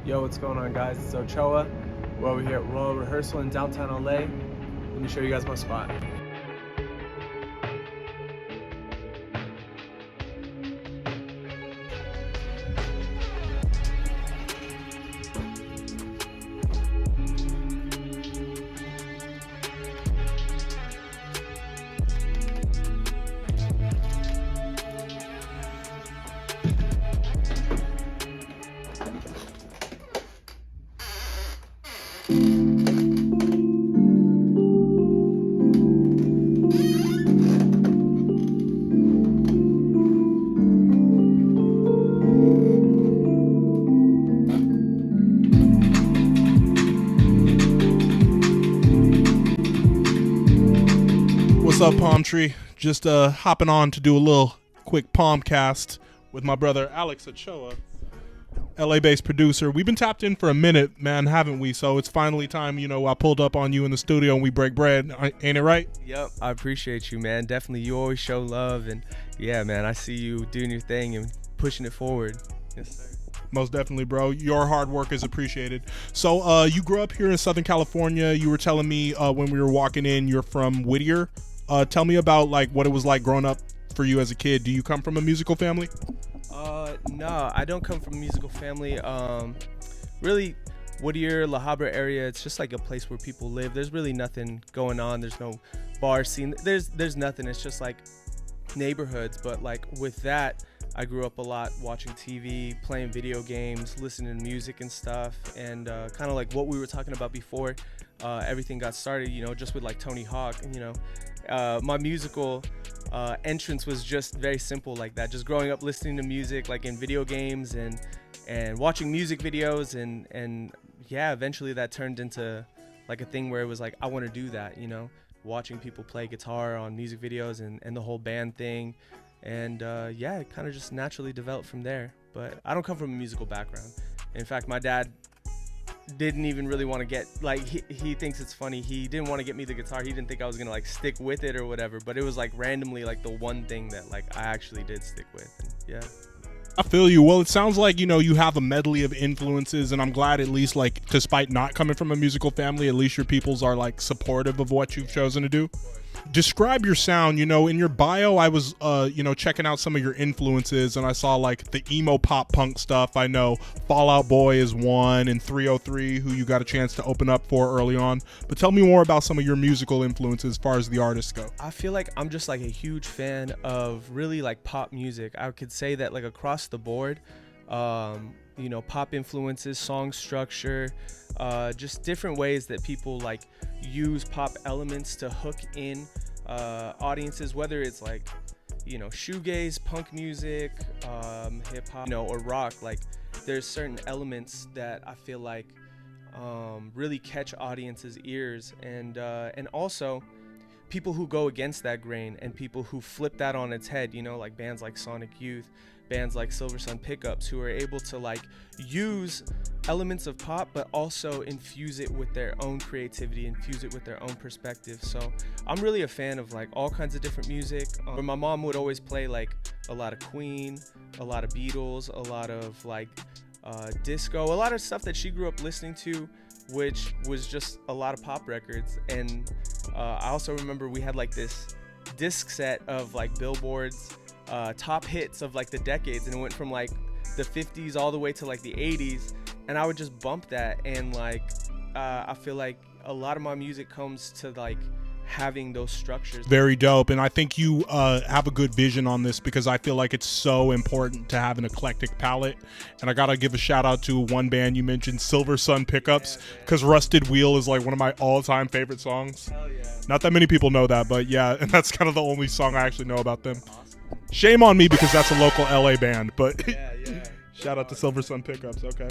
Yo, what's going on, guys? It's Otxoa. We're over here at Royal Rehearsal in downtown LA. Let me show you guys my spot. What's up, Palm Tree? Just hopping on to do a little quick PALMCAST with my brother Alex Otxoa, LA-based producer. We've been tapped in for a minute, man, haven't we? So it's finally time, I pulled up on you in the studio and we break bread. Ain't it right? Yep, I appreciate you, man. Definitely, you always show love, and yeah, man, I see you doing your thing and pushing it forward. Yes, sir. Most definitely, bro. Your hard work is appreciated. So you grew up here in Southern California. You were telling me when we were walking in, you're from Whittier. Tell me about what it was like growing up for you as a kid. Do you come from a musical family? No, I don't come from a musical family. Really, Whittier, La Habra area, it's just like a place where people live. There's really nothing going on. There's no bar scene. There's nothing. It's just like neighborhoods. But like with that, I grew up a lot watching TV, playing video games, listening to music and stuff, and kind of like what we were talking about before. Everything got started, just with like Tony Hawk, my musical entrance was just very simple like that, just growing up listening to music like in video games and watching music videos, and yeah, eventually that turned into like a thing where it was like I want to do that, watching people play guitar on music videos and the whole band thing, and yeah, it kind of just naturally developed from there. But I don't come from a musical background. In fact, my dad didn't even really want to get, he thinks it's funny, he didn't want to get me the guitar. He didn't think I was gonna stick with it or whatever, but it was randomly the one thing that I actually did stick with. And yeah, I feel you. Well, it sounds like you have a medley of influences, and I'm glad at least despite not coming from a musical family, at least your peoples are supportive of what you've chosen to do. Describe your sound. In your bio, I was checking out some of your influences, and I saw the emo pop punk stuff. I know Fall Out Boy is one, and 303, who you got a chance to open up for early on. But tell me more about some of your musical influences as far as the artists go. I feel like I'm just a huge fan of really pop music. I could say that across the board, pop influences, song structure, just different ways that people use pop elements to hook in audiences, whether it's shoegaze, punk music, hip hop, or rock. There's certain elements that I feel really catch audiences' ears, and also people who go against that grain and people who flip that on its head, bands like Sonic Youth, bands like Silver Sun Pickups, who are able to use elements of pop but also infuse it with their own creativity, infuse it with their own perspective. So I'm really a fan of all kinds of different music. My mom would always play a lot of Queen, a lot of Beatles, a lot of disco, a lot of stuff that she grew up listening to, which was just a lot of pop records. And I also remember we had this disc set of Billboard's top hits of the decades, and it went from the 50s all the way to the 80s, and I would just bump that, and I feel a lot of my music comes to having those structures. Very dope. And I think you have a good vision on this, because I feel it's so important to have an eclectic palette. And I gotta give a shout out to one band you mentioned, Silver Sun Pickups, because Rusted Wheel is one of my all-time favorite songs. Hell yeah. Not that many people know that, but yeah, and that's kind of the only song I actually know about them. Awesome. Shame on me, because that's a local LA band, but yeah. Shout out to Silver Sun Pickups. Okay.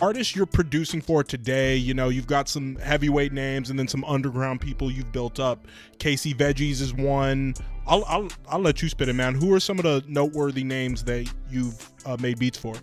Artists you're producing for today, you've got some heavyweight names and then some underground people you've built up. Casey Veggies is one. I'll let you spit it, man. Who are some of the noteworthy names that you've made beats for?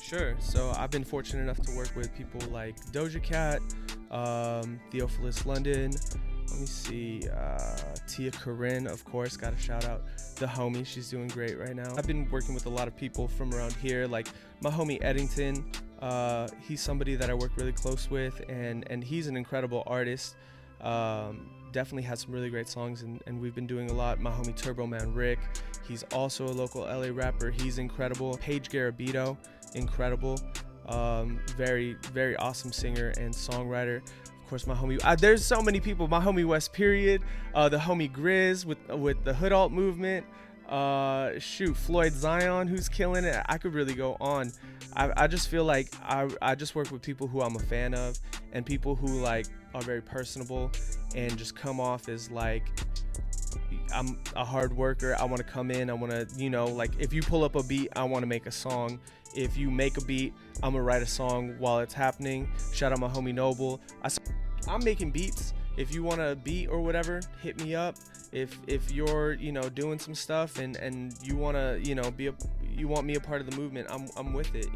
Sure. So I've been fortunate enough to work with people like Doja Cat, Theophilus London, let me see, Tia Corinne, of course, got a shout out. The homie, she's doing great right now. I've been working with a lot of people from around here, like my homie Eddington, He's somebody that I work really close with, and he's an incredible artist. Definitely has some really great songs, and we've been doing a lot. My homie Turbo Man Rick, he's also a local LA rapper. He's incredible. Paige Garabito, incredible. Very, very awesome singer and songwriter. Of course, my homie, there's so many people. My homie West Period, the homie Grizz with the Hood Alt movement. Floyd Zion, who's killing it. I could really go on. I just feel like I just work with people who I'm a fan of, and people who like are very personable and just come off as like, I'm a hard worker. I want to come in. I want to, like if you pull up a beat, I want to make a song. If you make a beat, I'm gonna write a song while it's happening. Shout out my homie Noble. I'm making beats. If you want a beat or whatever, hit me up. If you're doing some stuff and you want to you want me a part of the movement, I'm with it.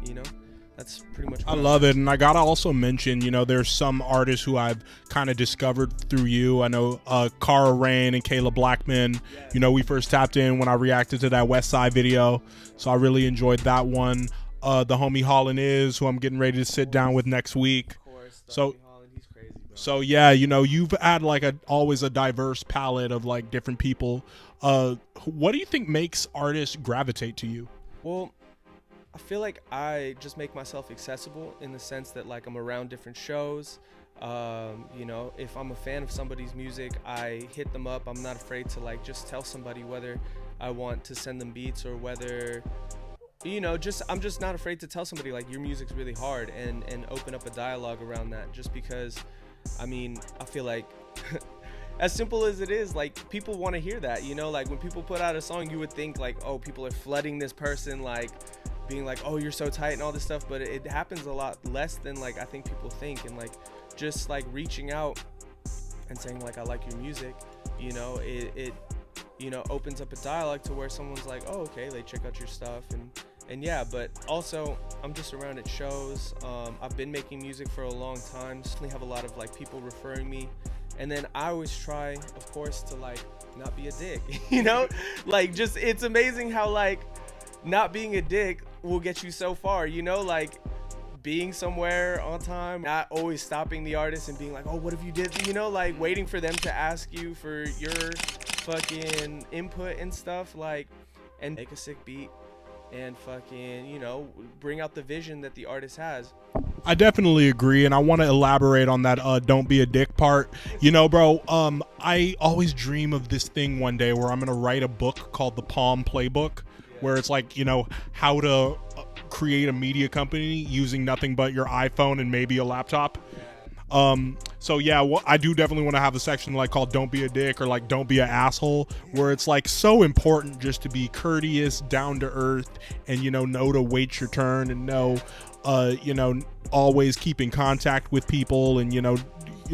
That's pretty much what I love it. And I gotta also mention, there's some artists who I've kind of discovered through you. I know Cara Rain and Kayla Blackman. We first tapped in when I reacted to that West Side video, so I really enjoyed that one. The homie Holland is, who I'm getting ready to sit down with next week. Of course, So Holland, he's crazy, bro. So yeah, you've had like always a diverse palette of like different people. What do you think makes artists gravitate to you? Well, I feel like I just make myself accessible in the sense that like I'm around different shows. If I'm a fan of somebody's music, I hit them up. I'm not afraid to like just tell somebody whether I want to send them beats or whether I'm just not afraid to tell somebody like your music's really hard and open up a dialogue around that, just because I feel like as simple as it is, like people want to hear that, like when people put out a song, you would think like, oh, people are flooding this person, like being like, oh, you're so tight and all this stuff, but it happens a lot less than like I think people think. And like just like reaching out and saying like I like your music, it opens up a dialogue to where someone's like, oh, okay, they check out your stuff and yeah. But also I'm just around at shows. I've been making music for a long time. Definitely have a lot of like people referring me, and then I always try, of course, to like not be a dick. Like just it's amazing how like not being a dick will get you so far. Like being somewhere on time, not always stopping the artist and being like, oh, what if you did, like waiting for them to ask you for your fucking input and stuff, like, and make a sick beat and fucking bring out the vision that the artist has. I definitely agree, and I want to elaborate on that don't be a dick part. Bro, I always dream of this thing one day where I'm gonna write a book called the Palm Playbook, where it's like how to create a media company using nothing but your iPhone and maybe a laptop. So yeah, I do definitely want to have a section like called "Don't Be a Dick" or like "Don't Be an Asshole," where it's like so important just to be courteous, down to earth, and know to wait your turn, and know always keep in contact with people, and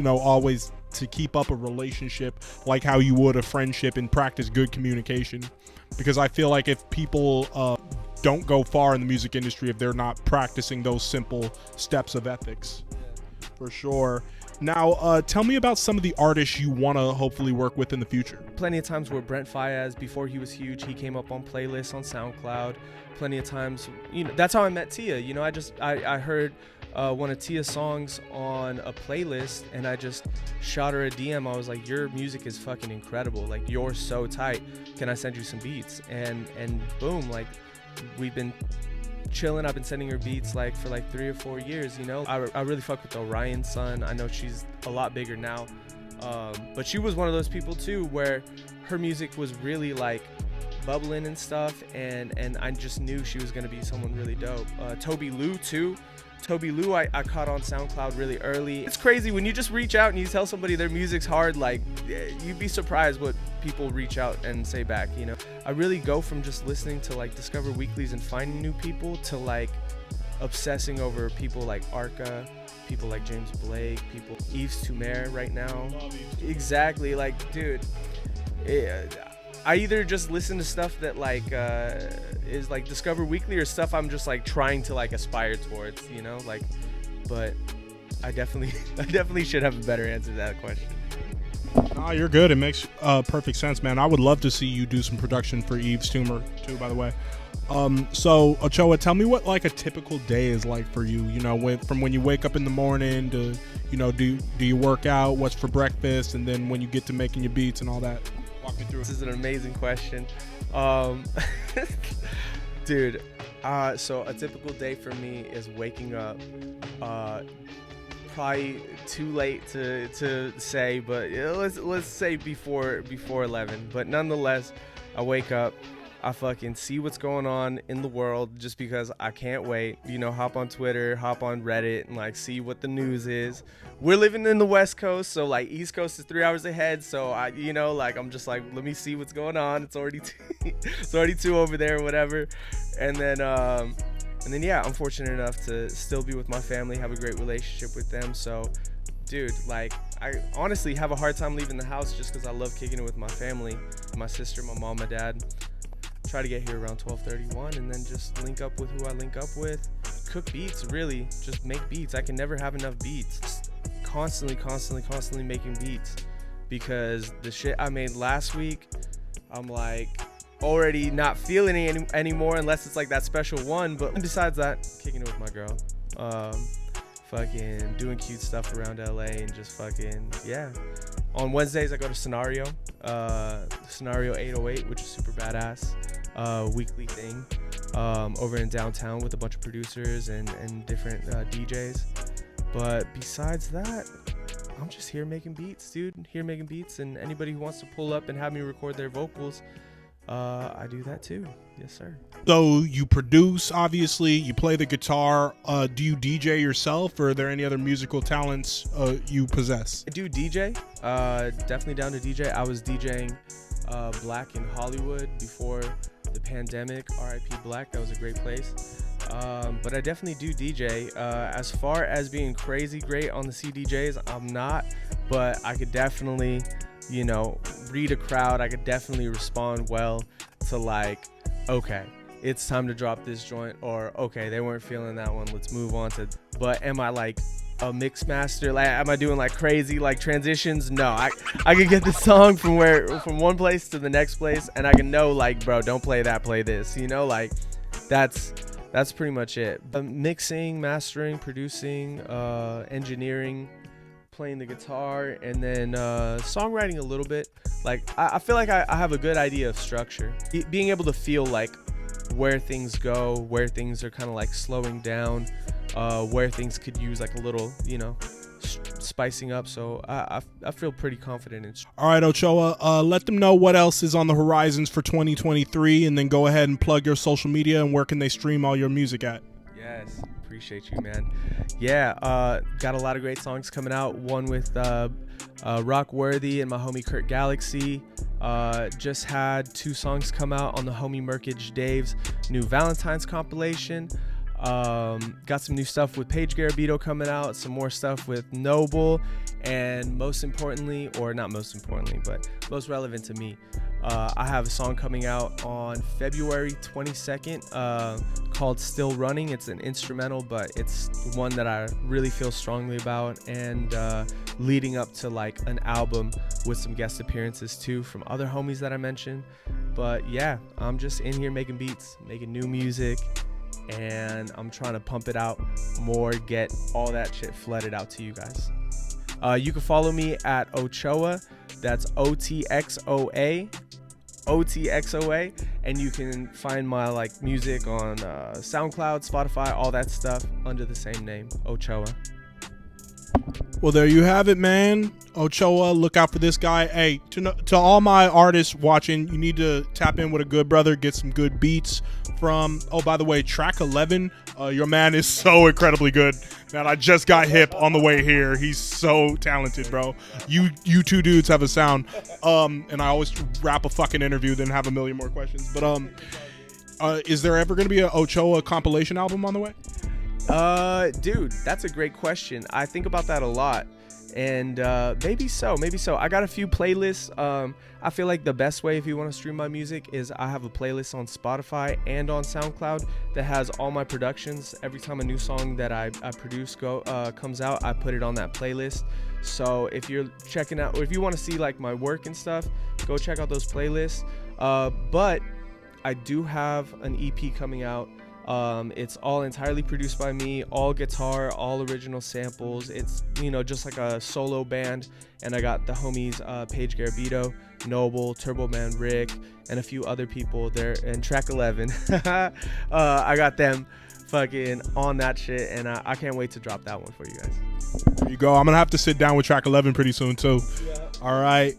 always to keep up a relationship like how you would a friendship, and practice good communication. Because I feel like if people don't go far in the music industry if they're not practicing those simple steps of ethics. For sure. Now, tell me about some of the artists you want to hopefully work with in the future. Plenty of times where Brent Faiyaz, before he was huge, he came up on playlists on SoundCloud. Plenty of times, that's how I met Tia. I heard one of Tia's songs on a playlist, and I just shot her a DM. I was like, your music is fucking incredible. Like, you're so tight. Can I send you some beats? And boom, like, we've been chilling. I've been sending her beats like for like 3 or 4 years. I really fuck with Orion's son. I know she's a lot bigger now, but she was one of those people too where her music was really like bubbling and stuff, and I just knew she was gonna be someone really dope. Toby Lou too. Toby Lou I caught on SoundCloud really early. It's crazy when you just reach out and you tell somebody their music's hard, like you'd be surprised what people reach out and say back. I really go from just listening to like Discover Weeklies and finding new people to like obsessing over people like Arca, people like James Blake, people Yves Tumor right now. Exactly, like dude, I either just listen to stuff that like is like Discover Weekly or stuff I'm just like trying to like aspire towards, like, but I definitely should have a better answer to that question. Nah, you're good. It makes perfect sense, man. I would love to see you do some production for Yves Tumor too, by the way. So Otxoa, tell me what like a typical day is like for you. You know, from when you wake up in the morning to, you know, do you work out? What's for breakfast? And then when you get to making your beats and all that, walk me through. This is an amazing question, dude. So a typical day for me is waking up. Probably too late to say, but let's say before 11. But nonetheless, I wake up. I fucking see what's going on in the world just because I can't wait. You know, hop on Twitter, hop on Reddit, and like see what the news is. We're living in the West Coast, so like East Coast is 3 hours ahead. So I'm just like, let me see what's going on. It's already it's already 2 over there, whatever. And then yeah, I'm fortunate enough to still be with my family, have a great relationship with them. So, dude, like I honestly have a hard time leaving the house just because I love kicking it with my family, my sister, my mom, my dad. Try to get here around 12:31 and then just link up with who I link up with. Cook beats, really. Just make beats. I can never have enough beats. Just constantly making beats, because the shit I made last week, I'm like already not feeling it anymore unless it's like that special one. But besides that, kicking it with my girl. Fucking doing cute stuff around LA and just fucking, yeah. On Wednesdays, I go to Scenario 808, which is super badass. Weekly thing over in downtown with a bunch of producers and different DJs. But besides that, I'm just here making beats, dude. Here making beats, and anybody who wants to pull up and have me record their vocals, I do that too. Yes, sir. So you produce, obviously, you play the guitar. Do you DJ yourself, or are there any other musical talents you possess? I do DJ. Definitely down to DJ. I was DJing Black in Hollywood before the pandemic. R.I.P. Black. That was a great place. But I definitely do DJ. As far as being crazy great on the CDJs, I'm not. But I could definitely, you know, read a crowd. I could definitely respond well to like, okay, it's time to drop this joint, or okay, they weren't feeling that one, let's move on to. But am I like a mix master? Like, am I doing like crazy like transitions? No, I could get the song from one place to the next place, and I can know like, bro, don't play that, play this, you know, like that's pretty much it. Mixing, mastering, producing, engineering, playing the guitar, and then songwriting a little bit. Like I feel like I have a good idea of structure. Being able to feel like where things go, where things are kind of like slowing down, where things could use like a little, you know, spicing up. So I feel pretty confident in. All right, Otxoa, let them know what else is on the horizons for 2023, and then go ahead and plug your social media and where can they stream all your music at. Yes, appreciate you, man. Yeah, got a lot of great songs coming out. One with Rockworthy and my homie Kurt Galaxy. Just had 2 songs come out on the homie Merkage Dave's new Valentine's compilation. Got some new stuff with Paige Garabito coming out, some more stuff with Noble, and most importantly, or not most importantly, but most relevant to me, I have a song coming out on February 22nd called Still Running. It's an instrumental, but it's one that I really feel strongly about, and leading up to like an album with some guest appearances too from other homies that I mentioned. But yeah, I'm just in here making beats, making new music, and I'm trying to pump it out more, get all that shit flooded out to you guys. You can follow me at Otxoa, that's Otxoa, and you can find my like music on SoundCloud, Spotify, all that stuff under the same name, Otxoa. Well, there you have it, man. Otxoa, look out for this guy. Hey, to all my artists watching, you need to tap in with a good brother, get some good beats from, oh, by the way, track 11, your man is so incredibly good. Man, I just got hip on the way here. He's so talented, bro. You 2 dudes have a sound. And I always wrap a fucking interview, then have a million more questions. But is there ever going to be a Otxoa compilation album on the way? Dude, that's a great question. I think about that a lot, and maybe so. I got a few playlists. I feel like the best way if you want to stream my music is I have a playlist on Spotify and on SoundCloud that has all my productions. Every time a new song that I produce comes out, I put it on that playlist. So if you're checking out, or if you want to see like my work and stuff, go check out those playlists. But I do have an EP coming out. It's all entirely produced by me, all guitar, all original samples. It's, you know, just like a solo band. And I got the homies Paige Garabito, Noble, Turbo Man Rick, and a few other people there. And track 11, I got them fucking on that shit, and I can't wait to drop that one for you guys. There you go. I'm gonna have to sit down with track 11 pretty soon too. Yeah. All right.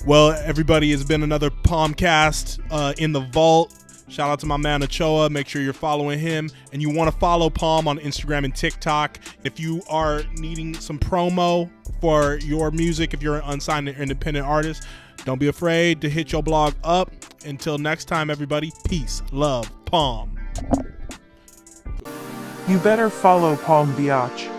Well, everybody, it's been another PALMCAST in the vault. Shout out to my man Otxoa. Make sure you're following him, and you want to follow Palm on Instagram and TikTok. If you are needing some promo for your music, if you're an unsigned independent artist, don't be afraid to hit your blog up. Until next time, everybody, peace, love, Palm. You better follow Palm Biatch.